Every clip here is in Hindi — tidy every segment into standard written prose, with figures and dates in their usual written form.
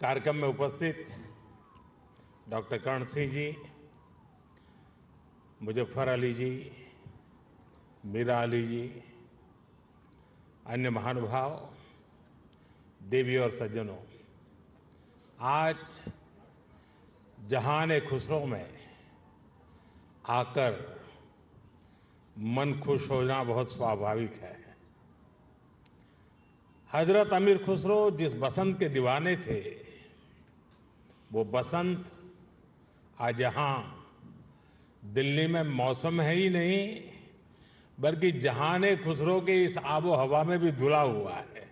कार्यक्रम में उपस्थित डॉक्टर कर्ण सिंह जी, मुजफ्फर अली जी, मीरा अली जी, अन्य महानुभाव, देवी और सज्जनों, आज जहान खुसरो में आकर मन खुश होना बहुत स्वाभाविक है। हजरत अमीर खुसरो जिस बसंत के दीवाने थे, वो बसंत आज यहाँ दिल्ली में मौसम है ही नहीं, बल्कि जहान खुसरो के इस आबो हवा में भी धुला हुआ है।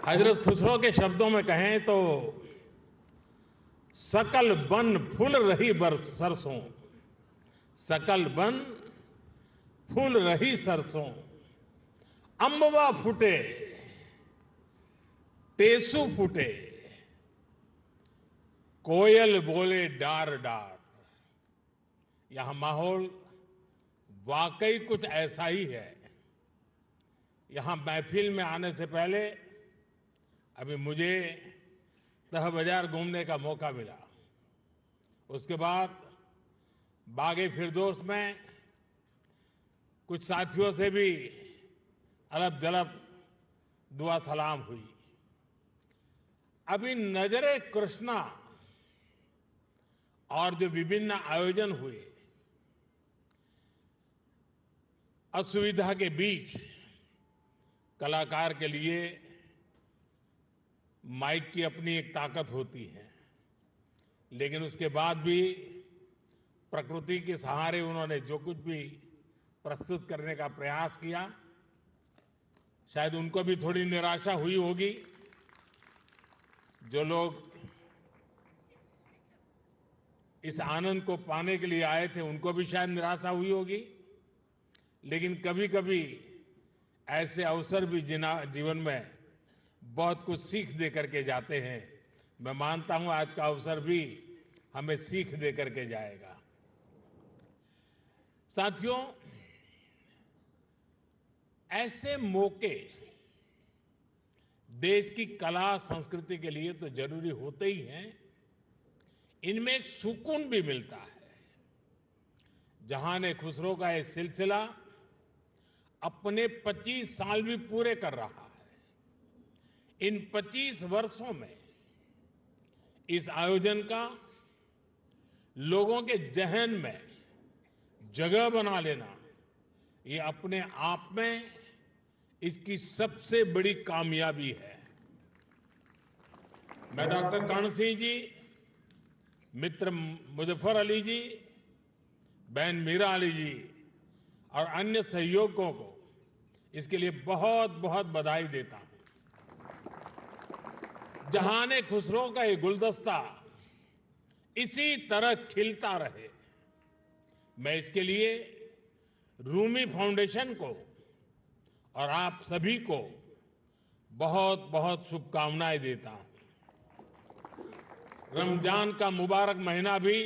हजरत खुसरो के शब्दों में कहें तो सकल बन फूल रही बरस सरसों, सकल बन फूल रही सरसों, अम्बवा फूटे टेसू फूटे, कोयल बोले डार डार। यहां माहौल वाकई कुछ ऐसा ही है। यहां महफिल में आने से पहले अभी मुझे तह बाजार घूमने का मौका मिला। उसके बाद बागे फिरदौस में कुछ साथियों से भी अलग जलब दुआ सलाम हुई। अभी नजरे कृष्णा और जो विभिन्न आयोजन हुए, असुविधा के बीच कलाकार के लिए माइक की अपनी एक ताकत होती है, लेकिन उसके बाद भी प्रकृति के सहारे उन्होंने जो कुछ भी प्रस्तुत करने का प्रयास किया, शायद उनको भी थोड़ी निराशा हुई होगी। जो लोग इस आनंद को पाने के लिए आए थे, उनको भी शायद निराशा हुई होगी। लेकिन कभी कभी ऐसे अवसर भी जीवन में बहुत कुछ सीख दे करके जाते हैं। मैं मानता हूं आज का अवसर भी हमें सीख दे करके जाएगा। साथियों, ऐसे मौके देश की कला संस्कृति के लिए तो जरूरी होते ही हैं, इनमें एक सुकून भी मिलता है। जहान खुसरो का ये सिलसिला अपने 25 साल भी पूरे कर रहा है। इन 25 वर्षों में इस आयोजन का लोगों के जहन में जगह बना लेना, ये अपने आप में इसकी सबसे बड़ी कामयाबी है। मैं डॉक्टर कर्ण सिंह जी, मित्र मुजफ्फर अली जी, बहन मीरा अली जी और अन्य सहयोगियों को इसके लिए बहुत बहुत बधाई देता हूं। जहान खुसरो का ये गुलदस्ता इसी तरह खिलता रहे, मैं इसके लिए रूमी फाउंडेशन को और आप सभी को बहुत बहुत शुभकामनाएं देता हूं। रमजान का मुबारक महीना भी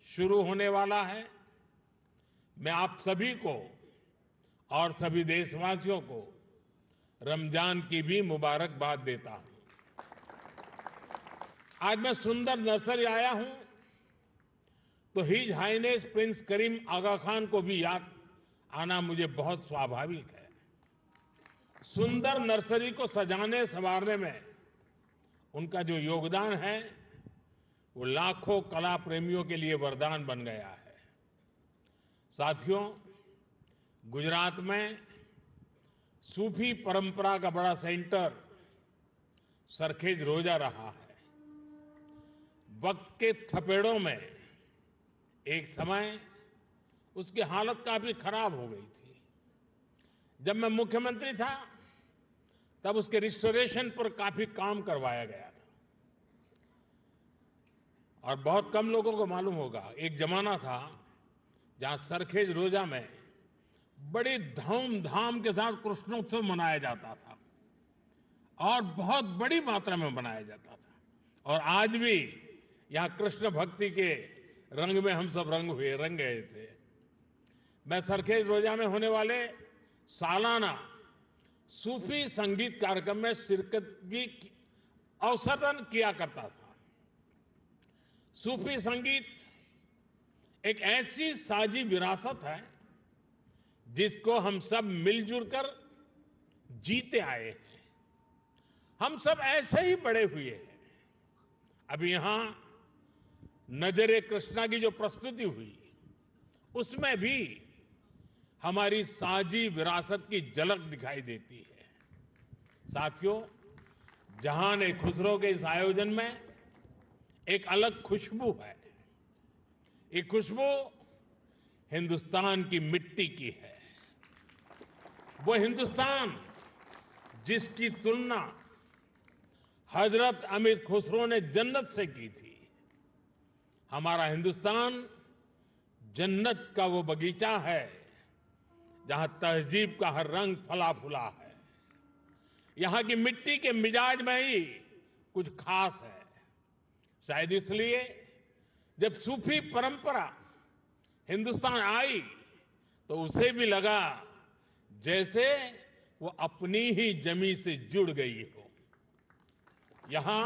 शुरू होने वाला है। मैं आप सभी को और सभी देशवासियों को रमजान की भी मुबारकबाद देता हूं। आज मैं सुंदर नर्सरी आया हूं तो हिज हाइनेस प्रिंस करीम आगा खान को भी याद आना मुझे बहुत स्वाभाविक है। सुंदर नर्सरी को सजाने संवारने में उनका जो योगदान है, वो लाखों कला प्रेमियों के लिए वरदान बन गया है। साथियों, गुजरात में सूफी परंपरा का बड़ा सेंटर सरखेज रोजा रहा है। वक्त के थपेड़ों में एक समय उसकी हालत काफी खराब हो गई थी। जब मैं मुख्यमंत्री था तब उसके रिस्टोरेशन पर काफी काम करवाया गया था। और बहुत कम लोगों को मालूम होगा, एक जमाना था जहां सरखेज रोजा में बड़ी धूमधाम के साथ कृष्णोत्सव मनाया जाता था और बहुत बड़ी मात्रा में मनाया जाता था। और आज भी यहां कृष्ण भक्ति के रंग में हम सब रंग गए थे। मैं सरखेज रोजा में होने वाले सालाना सूफी संगीत कार्यक्रम में शिरकत भी अवसरन किया करता था। सूफी संगीत एक ऐसी साझी विरासत है जिसको हम सब मिलजुल कर जीते आए हैं। हम सब ऐसे ही बड़े हुए हैं। अभी यहां नजरे कृष्णा की जो प्रस्तुति हुई उसमें भी हमारी साझी विरासत की झलक दिखाई देती है। साथियों, जहान खुसरो के इस आयोजन में एक अलग खुशबू है। ये खुशबू हिंदुस्तान की मिट्टी की है। वो हिंदुस्तान जिसकी तुलना हजरत अमीर खुसरो ने जन्नत से की थी। हमारा हिंदुस्तान जन्नत का वो बगीचा है जहां तहजीब का हर रंग फला फूला है। यहां की मिट्टी के मिजाज में ही कुछ खास है। शायद इसलिए जब सूफी परंपरा हिंदुस्तान आई तो उसे भी लगा जैसे वो अपनी ही जमी से जुड़ गई हो। यहां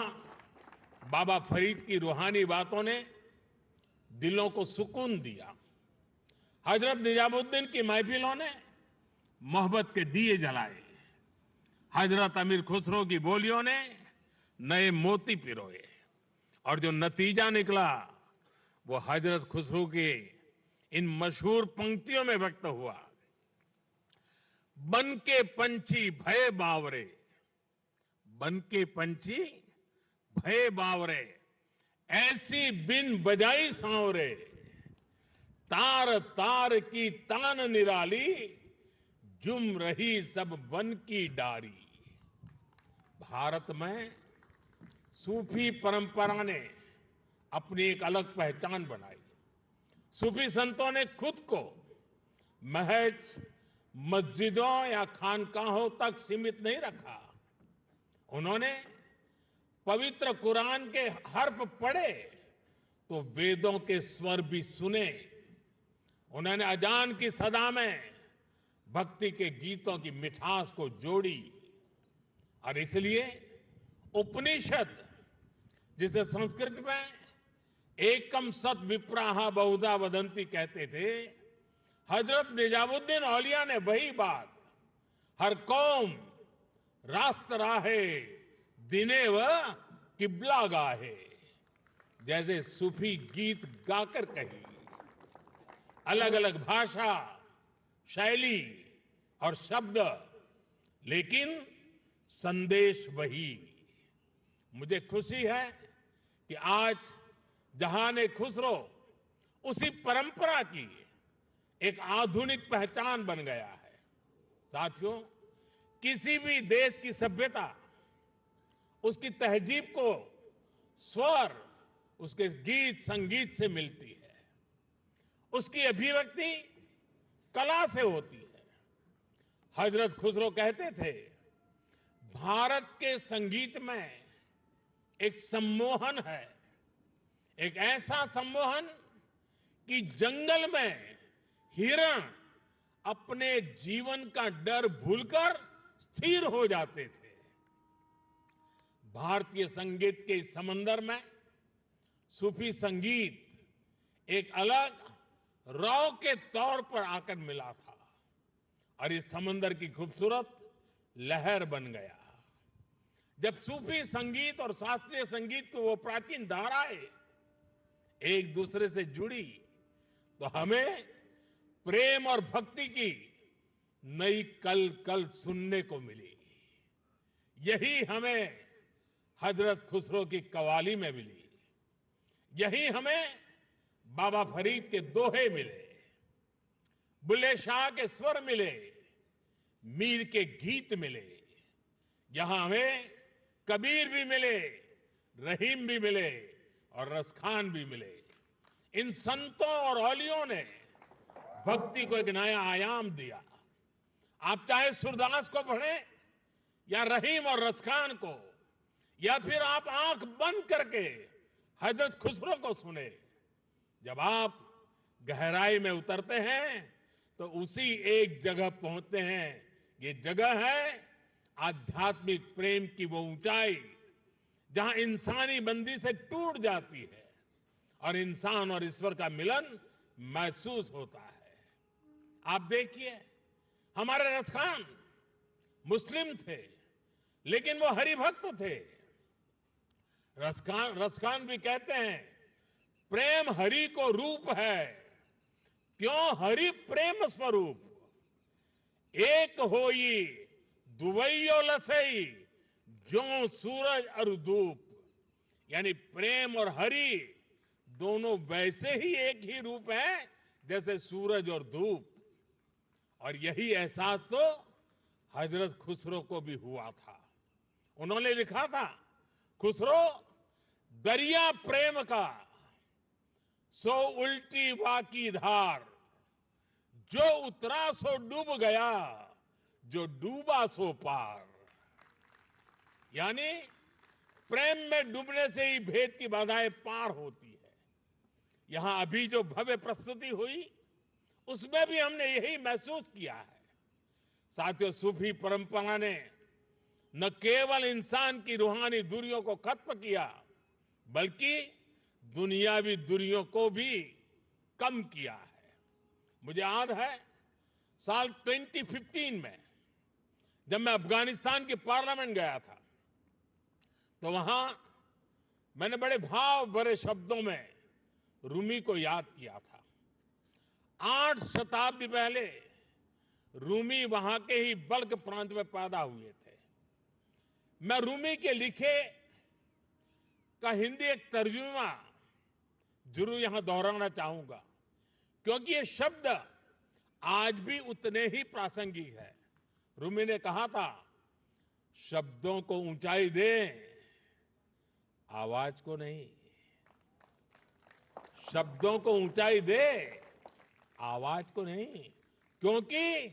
बाबा फरीद की रूहानी बातों ने दिलों को सुकून दिया। हजरत निजामुद्दीन की महफिलों ने मोहब्बत के दिए जलाए। हजरत अमीर खुसरो की बोलियों ने नए मोती पिरोए और जो नतीजा निकला वो हजरत खुसरो के इन मशहूर पंक्तियों में व्यक्त हुआ। बन के पंछी भय बावरे, बन के पंछी भय बावरे, ऐसी बिन बजाई सांवरे, तार तार की तान निराली, जुम रही सब वन की डारी। भारत में सूफी परंपरा ने अपनी एक अलग पहचान बनाई। सूफी संतों ने खुद को महज मस्जिदों या खानकाहों तक सीमित नहीं रखा। उन्होंने पवित्र कुरान के हर्फ पढ़े तो वेदों के स्वर भी सुने। उन्होंने अजान की सदा में भक्ति के गीतों की मिठास को जोड़ी और इसलिए उपनिषद, जिसे संस्कृत में एकम सत विप्राहा बहुधा वदंती कहते थे, हजरत निजामुद्दीन औलिया ने वही बात हर कौम रास्त राहे दिने व किबला गाहे जैसे सूफी गीत गाकर कही। अलग अलग भाषा, शैली और शब्द, लेकिन संदेश वही। मुझे खुशी है कि आज जहान खुसरो उसी परंपरा की एक आधुनिक पहचान बन गया है। साथियों, किसी भी देश की सभ्यता उसकी तहजीब को स्वर उसके गीत संगीत से मिलती है। उसकी अभिव्यक्ति कला से होती है। हजरत खुसरो कहते थे, भारत के संगीत में एक सम्मोहन है, एक ऐसा सम्मोहन कि जंगल में हिरण अपने जीवन का डर भूलकर स्थिर हो जाते थे। भारतीय संगीत के इस समंदर में सूफी संगीत एक अलग रॉ के तौर पर आकर मिला था और इस समंदर की खूबसूरत लहर बन गया। जब सूफी संगीत और शास्त्रीय संगीत की वो प्राचीन धाराएं एक दूसरे से जुड़ी तो हमें प्रेम और भक्ति की नई कल कल सुनने को मिली। यही हमें हजरत खुसरो की कवाली में मिली। यही हमें बाबा फरीद के दोहे मिले, बुल्ले शाह के स्वर मिले, मीर के गीत मिले। यहां हमें कबीर भी मिले, रहीम भी मिले और रसखान भी मिले। इन संतों और औलियों ने भक्ति को एक नया आयाम दिया। आप चाहे सूरदास को पढ़ें या रहीम और रसखान को, या फिर आप आंख बंद करके हजरत खुसरो को सुने। जब आप गहराई में उतरते हैं तो उसी एक जगह पहुंचते हैं। ये जगह है आध्यात्मिक प्रेम की वो ऊंचाई जहां इंसानी बंदी से टूट जाती है और इंसान और ईश्वर का मिलन महसूस होता है। आप देखिए, हमारे रसखान मुस्लिम थे, लेकिन वो हरिभक्त थे। रसखान भी कहते हैं, प्रेम हरि को रूप है, त्यों हरि प्रेम स्वरूप। एक होई दुवैयो लसई, ज्यों सूरज और धूप। यानी प्रेम और हरि दोनों वैसे ही एक ही रूप है जैसे सूरज और धूप। और यही एहसास तो हजरत खुसरो को भी हुआ था। उन्होंने लिखा था, खुसरो दरिया प्रेम का सो उल्टी वाकी धार, जो उतरा सो डूब गया, जो डूबा सो पार। यानी प्रेम में डूबने से ही भेद की बाधाएं पार होती है। यहां अभी जो भव्य प्रस्तुति हुई, उसमें भी हमने यही महसूस किया है। साथियों, सूफी परंपरा ने न केवल इंसान की रूहानी दूरियों को खत्म किया, बल्कि दुनियावी दूरियों को भी कम किया है। मुझे याद है, साल 2015 में जब मैं अफगानिस्तान की पार्लियामेंट गया था, तो वहां मैंने बड़े भाव भरे शब्दों में रूमी को याद किया था। 8 शताब्दी पहले रूमी वहां के ही बल्ख प्रांत में पैदा हुए थे। मैं रूमी के लिखे का हिंदी एक तर्जुमा जरूर यहां दोहराना चाहूंगा, क्योंकि ये शब्द आज भी उतने ही प्रासंगिक है। रूमी ने कहा था, शब्दों को ऊंचाई दे, आवाज को नहीं। शब्दों को ऊंचाई दे, आवाज को नहीं। क्योंकि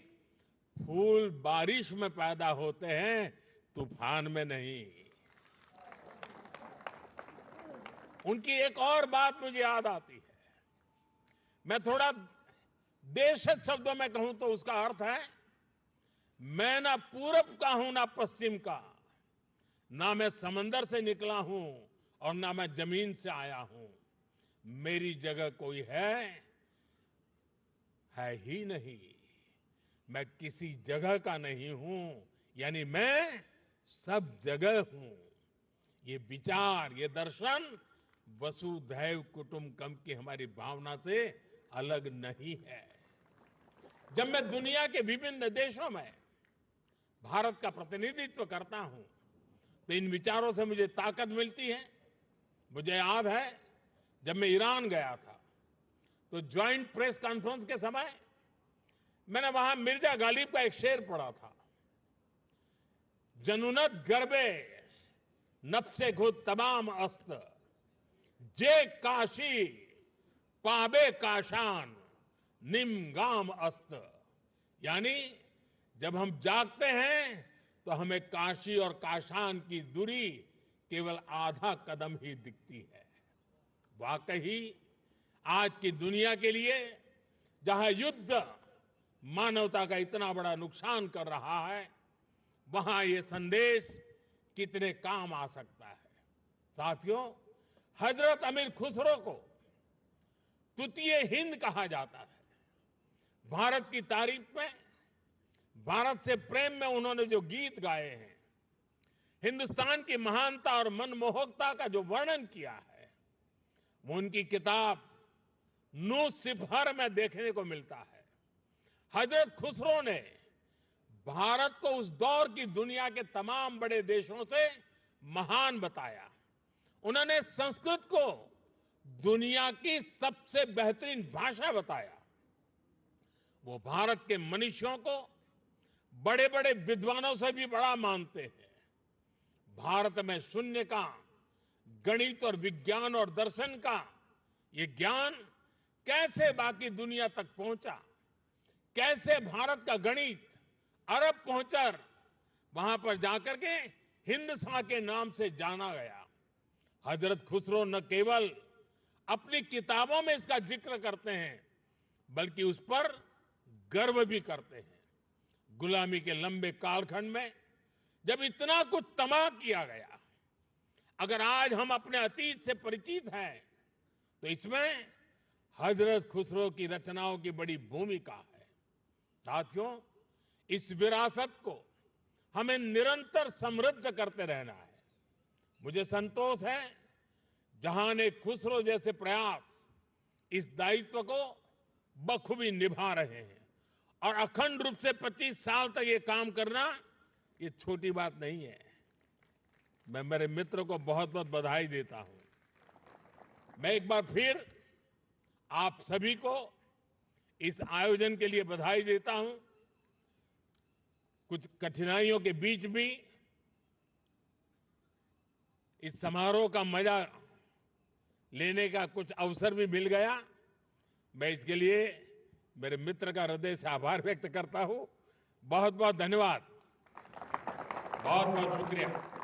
फूल बारिश में पैदा होते हैं, तूफान में नहीं। उनकी एक और बात मुझे याद आती है। मैं थोड़ा देशज शब्दों में कहूं तो उसका अर्थ है, मैं ना पूरब का हूं ना पश्चिम का, ना मैं समंदर से निकला हूं और ना मैं जमीन से आया हूं। मेरी जगह कोई है ही नहीं। मैं किसी जगह का नहीं हूं, यानी मैं सब जगह हूं। ये विचार, ये दर्शन वसुधैव कुटुंबकम की हमारी भावना से अलग नहीं है। जब मैं दुनिया के विभिन्न देशों में भारत का प्रतिनिधित्व करता हूं, तो इन विचारों से मुझे ताकत मिलती है। मुझे याद है, जब मैं ईरान गया था, तो ज्वाइंट प्रेस कॉन्फ्रेंस के समय मैंने वहां मिर्जा गालिब का एक शेर पढ़ा था, जनुनत गर्बे नफ्से खुद तमाम अस्त, जे काशी पाबे काशान निम गाम अस्त। यानी जब हम जागते हैं तो हमें काशी और काशान की दूरी केवल आधा कदम ही दिखती है। वाकई आज की दुनिया के लिए, जहां युद्ध मानवता का इतना बड़ा नुकसान कर रहा है, वहां ये संदेश कितने काम आ सकता है। साथियों, हजरत अमीर खुसरो को तृतीय हिंद कहा जाता है। भारत की तारीफ में, भारत से प्रेम में उन्होंने जो गीत गाए हैं, हिंदुस्तान की महानता और मनमोहकता का जो वर्णन किया है, वो उनकी किताब नू सिफहर में देखने को मिलता है। हजरत खुसरो ने भारत को उस दौर की दुनिया के तमाम बड़े देशों से महान बताया। उन्होंने संस्कृत को दुनिया की सबसे बेहतरीन भाषा बताया। वो भारत के मनीषियों को बड़े बड़े विद्वानों से भी बड़ा मानते हैं। भारत में शून्य का, गणित और विज्ञान और दर्शन का ये ज्ञान कैसे बाकी दुनिया तक पहुंचा, कैसे भारत का गणित अरब पहुंचकर वहां पर जाकर के हिंदसा के नाम से जाना गया। हजरत खुसरो न केवल अपनी किताबों में इसका जिक्र करते हैं, बल्कि उस पर गर्व भी करते हैं। गुलामी के लंबे कालखंड में जब इतना कुछ तबाह किया गया, अगर आज हम अपने अतीत से परिचित हैं तो इसमें हजरत खुसरो की रचनाओं की बड़ी भूमिका है। साथियों, इस विरासत को हमें निरंतर समृद्ध करते रहना है। मुझे संतोष है जहां खुसरो जैसे प्रयास इस दायित्व को बखूबी निभा रहे हैं और अखंड रूप से 25 साल तक ये काम करना ये छोटी बात नहीं है। मैं मेरे मित्र को बहुत बहुत बधाई देता हूं। मैं एक बार फिर आप सभी को इस आयोजन के लिए बधाई देता हूं। कुछ कठिनाइयों के बीच भी इस समारोह का मजा लेने का कुछ अवसर भी मिल गया। मैं इसके लिए मेरे मित्र का हृदय से आभार व्यक्त करता हूं। बहुत बहुत धन्यवाद, बहुत बहुत शुक्रिया।